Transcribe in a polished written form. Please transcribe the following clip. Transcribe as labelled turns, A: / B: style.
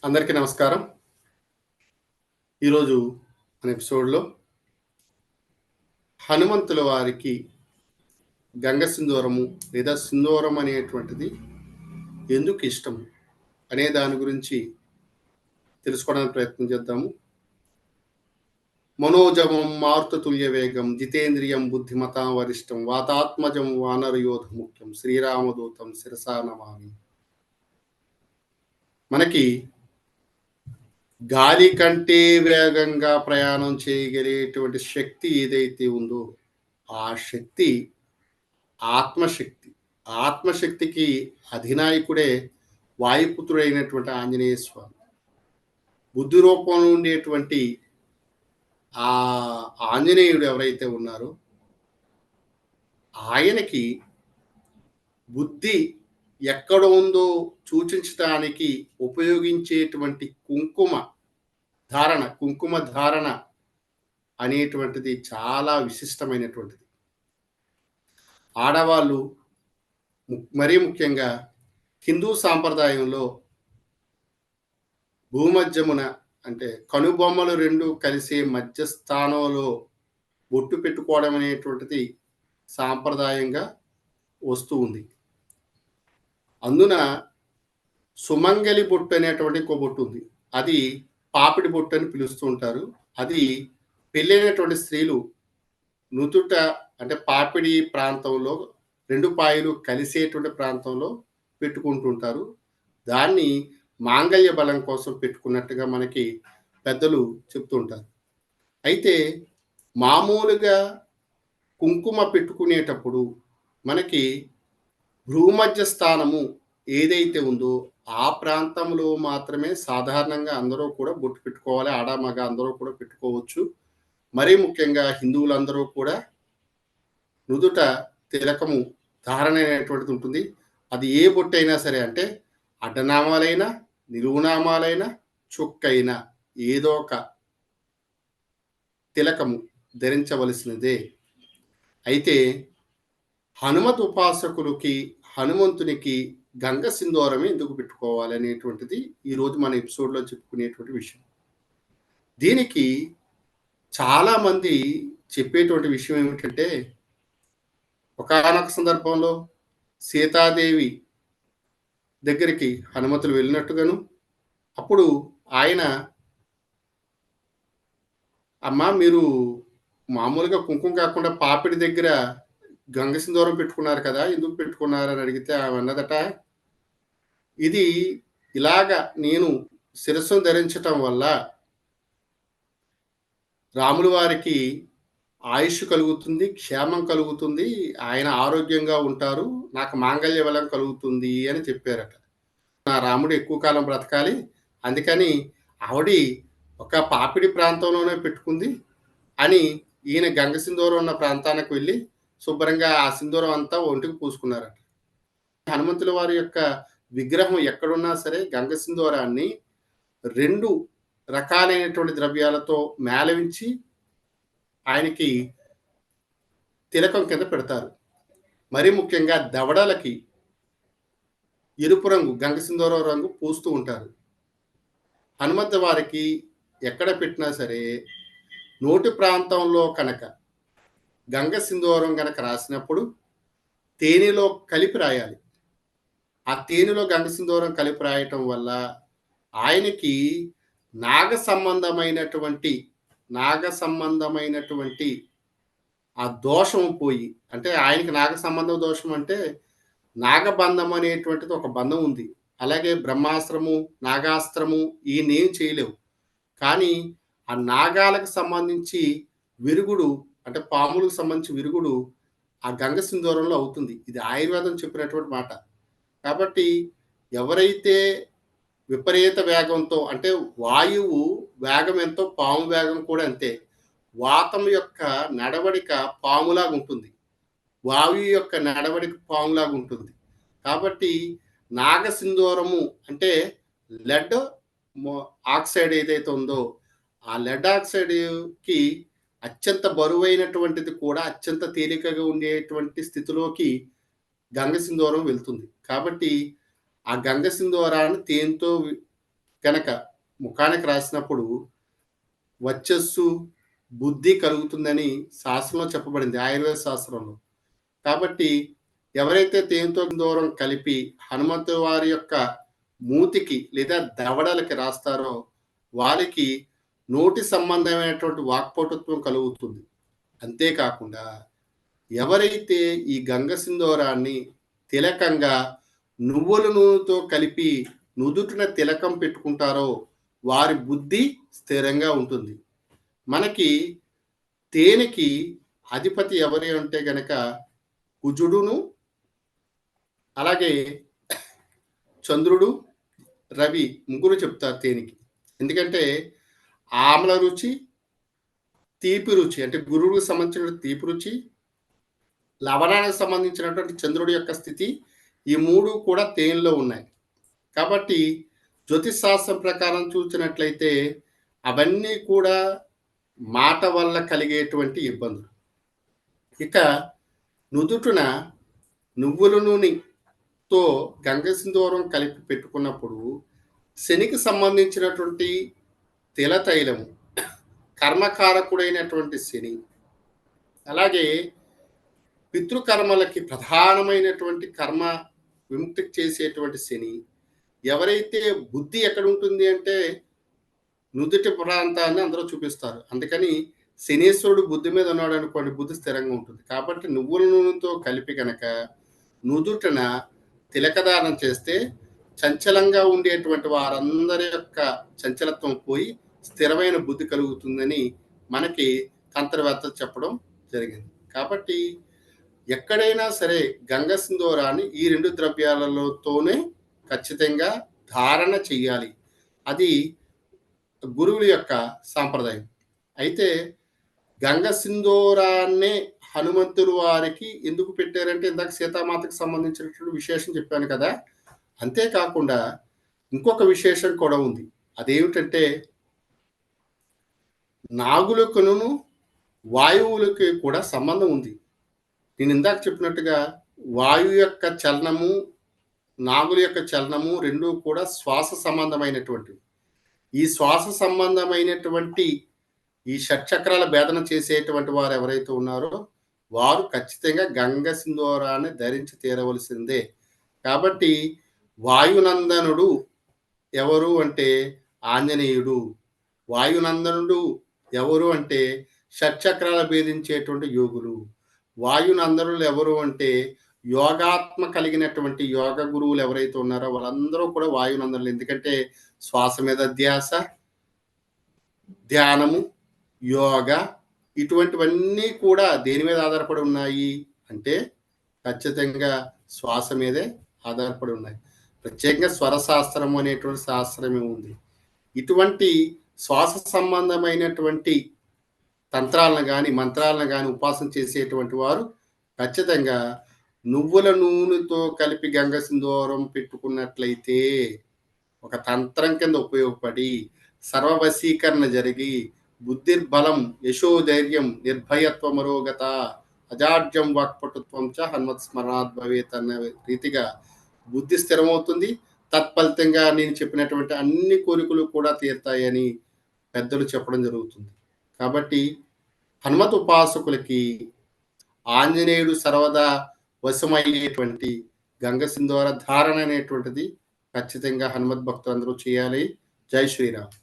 A: అందరికీ నమస్కారం. ఈరోజు మన ఎపిసోడ్‌లో హనుమంతుల వారికి గంగ సింధూరము లేదా సింధూరం అనేటువంటిది ఎందుకు ఇష్టం అనే దాని గురించి తెలుసుకోవడానికి ప్రయత్నం చేద్దాము. మనోజవం మారుతతుల్య వేగం జితేంద్రియం బుద్ధిమతాం వరిష్టం వాతాత్మజం వానరయోధ ముఖ్యం శ్రీరామదూతం శిరసా నమామి. మనకి గాలి కంటే వేగంగా ప్రయాణం చేయగలిగేటువంటి శక్తి ఏదైతే ఉందో ఆ శక్తి ఆత్మశక్తి. ఆత్మశక్తికి అధినాయకుడే వాయుపుత్రుడైనటువంటి ఆంజనేయ స్వామి. బుద్ధి రూపంలో ఉండేటువంటి ఆ ఆంజనేయుడు ఎవరైతే ఉన్నారో ఆయనకి బుద్ధి ఎక్కడ ఉందో సూచించటానికి ఉపయోగించేటువంటి కుంకుమ ధారణ అనేటువంటిది చాలా విశిష్టమైనటువంటిది. ఆడవాళ్ళు మరీ ముఖ్యంగా హిందూ సాంప్రదాయంలో భూమధ్యమున అంటే కనుబొమ్మలు 2 కలిసే మధ్య స్థానంలో బొట్టు పెట్టుకోవడం అనేటువంటిది సాంప్రదాయంగా వస్తూ ఉంది. అందున సుమంగలి బొట్టు అనేటువంటి ఇంకో బొట్టు ఉంది. అది పాపిడి బొట్టు అని పిలుస్తూ ఉంటారు. అది పెళ్ళైనటువంటి స్త్రీలు నుదుట అంటే పాపిడి ప్రాంతంలో 2 పాయలు కలిసేటువంటి ప్రాంతంలో పెట్టుకుంటుంటారు. దాన్ని మాంగళ్య బలం కోసం పెట్టుకున్నట్టుగా మనకి పెద్దలు చెప్తూ ఉంటారు. అయితే మామూలుగా కుంకుమ పెట్టుకునేటప్పుడు మనకి భూమధ్య స్థానము ఏదైతే ఉందో ఆ ప్రాంతంలో మాత్రమే సాధారణంగా అందరూ కూడా బొట్టు పెట్టుకోవాలి. ఆడ, మగ అందరూ కూడా పెట్టుకోవచ్చు. మరీ ముఖ్యంగా హిందువులందరూ కూడా నుదుట తిలకము ధారణ అనేటువంటిది ఉంటుంది. అది ఏ బొట్టైనా సరే అంటే అడ్డనామాలైనా, నిలువునామాలైనా, చుక్కైనా ఏదో ఒక తిలకము ధరించవలసినదే. అయితే హనుమత్ ఉపాసకులకి, హనుమంతునికి గంగ సింధూరమే ఎందుకు పెట్టుకోవాలి అనేటువంటిది ఈరోజు మన ఎపిసోడ్‌లో చెప్పుకునేటువంటి విషయం. దీనికి చాలామంది చెప్పేటువంటి విషయం ఏమిటంటే ఒకానొక సందర్భంలో సీతాదేవి దగ్గరికి హనుమంతులు వెళ్ళినట్టుగాను, అప్పుడు ఆయన "అమ్మా! మీరు మామూలుగా కుంకుమ కాకుండా పాపిడి దగ్గర గంగ సింధూరం పెట్టుకున్నారు కదా! ఎందుకు పెట్టుకున్నారు?" అని అడిగితే ఆమె అన్నదట, "ఇది ఇలాగ నేను శిరస్సును ధరించటం వల్ల రాముల వారికి ఆయుష్ కలుగుతుంది, క్షేమం కలుగుతుంది, ఆయన ఆరోగ్యంగా ఉంటారు, నాకు మాంగళ్య బలం కలుగుతుంది" అని చెప్పారట. నా రాముడు ఎక్కువ కాలం బ్రతకాలి. అందుకని ఆవిడి ఒక పాపిడి ప్రాంతంలోనే పెట్టుకుంది అని ఈయన గంగ సింధూరం ఉన్న ప్రాంతానికి వెళ్ళి శుభ్రంగా ఆ సింధూరం అంతా ఒంటికి పూసుకున్నారట. హనుమంతుల వారి యొక్క విగ్రహం ఎక్కడున్నా సరే గంగ సింధూరాన్ని 2 రకాలైనటువంటి ద్రవ్యాలతో మేళవించి ఆయనకి తిలకం కింద పెడతారు. మరీ ముఖ్యంగా దవడలకి ఎరుపు రంగు గంగ సింధూరం రంగు పూస్తూ ఉంటారు. హనుమంత వారికి ఎక్కడ పెట్టినా సరే నోటి ప్రాంతంలో కనుక గంగ సింధూరం గనక రాసినప్పుడు తేనెలో కలిపి రాయాలి. ఆ తేనెలో గంగ సింధూరం కలిపి రాయటం వల్ల ఆయనకి నాగ సంబంధమైనటువంటి నాగ సంబంధమైనటువంటి ఆ దోషం పోయి అంటే ఆయనకి నాగ సంబంధం దోషం అంటే నాగబంధం అనేటువంటిది ఒక బంధం ఉంది. అలాగే బ్రహ్మాస్త్రము, నాగాస్త్రము ఈయనేం చేయలేవు. కానీ ఆ నాగాలకు సంబంధించి విరుగుడు అంటే పాములకు సంబంధించి విరుగుడు ఆ గంగ సింధూరంలో అవుతుంది. ఇది ఆయుర్వేదం చెప్పినటువంటి మాట. కాబట్టి ఎవరైతే విపరీత వేగంతో అంటే వాయువు వేగం ఎంతో పాము వేగం కూడా అంతే. వాతం యొక్క నడవడిక పాములాగుంటుంది. వాయువు యొక్క నడవడిక పాములాగుంటుంది. కాబట్టి నాగసింధూరము అంటే లెడ్ మొ ఆక్సైడ్ ఏదైతే ఉందో, ఆ లెడ్ ఆక్సైడ్‌కి అత్యంత బరువైనటువంటిది కూడా అత్యంత తేలికగా ఉండేటువంటి స్థితిలోకి గంగ సింధూరం వెళ్తుంది. కాబట్టి ఆ గంగ సింధూరాన్ని తేనెతో గనక ముఖానికి రాసినప్పుడు వర్చస్సు, బుద్ధి కలుగుతుందని శాస్త్రంలో చెప్పబడింది. ఆయుర్వేద శాస్త్రంలో. కాబట్టి ఎవరైతే తేనెతో దూరం కలిపి హనుమంతు వారి యొక్క మూతికి లేదా దవడలకి రాస్తారో వారికి నోటి సంబంధమైనటువంటి వాక్పటుత్వం కలుగుతుంది. అంతేకాకుండా ఎవరైతే ఈ గంగ సింధూరాన్ని తిలకంగా నువ్వుల నూనెతో కలిపి నుదుటిన తిలకం పెట్టుకుంటారో వారి బుద్ధి స్థిరంగా ఉంటుంది. మనకి తేనెకి అధిపతి ఎవరు అంటే గనక కుజుడును, అలాగే చంద్రుడు, రవి ముగ్గురు చెప్తారు తేనెకి. ఎందుకంటే ఆమ్ల రుచి, తీపి రుచి అంటే గురువుకు సంబంధించిన తీపి రుచి, లవణానికి సంబంధించినటువంటి చంద్రుడి యొక్క స్థితి ఈ 3 కూడా తేనెలో ఉన్నాయి. కాబట్టి జ్యోతిష్ శాస్త్రం ప్రకారం చూసినట్లయితే అవన్నీ కూడా మాట వల్ల కలిగేటువంటి ఇబ్బందులు. ఇక నుదుటున నువ్వుల నూనెతో గంగ సింధూరం కలిపి పెట్టుకున్నప్పుడు శనికి సంబంధించినటువంటి తిల తైలము, కర్మకారకుడైనటువంటి శని, అలాగే పితృకర్మలకి ప్రధానమైనటువంటి కర్మ విముక్తి చేసేటువంటి శని, ఎవరైతే బుద్ధి ఎక్కడుంటుంది అంటే నుదుటి ప్రాంతాన్ని అందరూ చూపిస్తారు. అందుకని శనీశ్వరుడు బుద్ధి మీద ఉన్నాడనుకోండి, బుద్ధి స్థిరంగా ఉంటుంది. కాబట్టి నువ్వుల నూనెతో కలిపి గనక నుదుటిన తిలకదానం చేస్తే చంచలంగా ఉండేటువంటి వారందరి యొక్క చంచలత్వం పోయి స్థిరమైన బుద్ధి కలుగుతుందని మనకి తంత్రవేత్తలు చెప్పడం జరిగింది. కాబట్టి ఎక్కడైనా సరే గంగ సింధూరాన్ని ఈ 2 ద్రవ్యాలతోనే ఖచ్చితంగా ధారణ చెయ్యాలి. అది గురువుల యొక్క సాంప్రదాయం. అయితే గంగ సింధూరాన్నే హనుమంతుల వారికి ఎందుకు పెట్టారంటే ఇందాక సీతామాతకు సంబంధించినటువంటి విశేషం చెప్పాను కదా! అంతేకాకుండా ఇంకొక విశేషం కూడా ఉంది. అదేమిటంటే నాగులకును, వాయువులకి కూడా సంబంధం ఉంది. నేను ఇందాక చెప్పినట్టుగా వాయువు యొక్క చలనము, నాగుల యొక్క చలనము 2 కూడా శ్వాస సంబంధమైనటువంటివి. ఈ శ్వాస సంబంధమైనటువంటి ఈ షట్చక్రాల భేదన చేసేటువంటి వారు ఎవరైతే ఉన్నారో వారు ఖచ్చితంగా గంగ సింధూరాన్ని ధరించి తీరవలసిందే. కాబట్టి వాయునందనుడు ఎవరు అంటే ఆంజనేయుడు. వాయునందనుడు ఎవరు అంటే షట్చక్రాల భేదించేటువంటి యోగులు. వాయునందనులు ఎవరు అంటే యోగాత్మ కలిగినటువంటి యోగ గురువులు ఎవరైతే ఉన్నారో వాళ్ళందరూ కూడా వాయునందనులు. ఎందుకంటే శ్వాస మీద ధ్యాస, ధ్యానము, యోగ ఇటువంటివన్నీ కూడా దేని మీద ఆధారపడి ఉన్నాయి అంటే ఖచ్చితంగా శ్వాస మీదే ఆధారపడి ఉన్నాయి. ప్రత్యేకంగా స్వర శాస్త్రం అనేటువంటి శాస్త్రమే ఉంది. ఇటువంటి శ్వాస సంబంధమైనటువంటి తంత్రాలను గాని, మంత్రాలను గాని ఉపాసన చేసేటువంటి వారు ఖచ్చితంగా నువ్వుల నూనెతో కలిపి గంగ సింధూరం పెట్టుకున్నట్లయితే ఒక తంత్రం కింద ఉపయోగపడి సర్వవశీకరణ జరిగి బుద్ధిర్బలం, యశోధైర్యం, నిర్భయత్వమరోగత, అజాడ్యం వాక్పటుత్వం చ హనుమత్ స్మరణాత్ భవేత్ అన్న రీతిగా బుద్ధి స్థిరమవుతుంది. తత్ఫలితంగా నేను చెప్పినటువంటి అన్ని కోరికలు కూడా తీరుతాయని పెద్దలు చెప్పడం జరుగుతుంది. కాబట్టి హనుమత్ ఉపాసకులకి ఆంజనేయుడు సర్వదా వశమయ్యేటువంటి గంగ సింధూర ధారణ అనేటువంటిది ఖచ్చితంగా హనుమత్ భక్తులందరూ చేయాలి. జై శ్రీరామ్.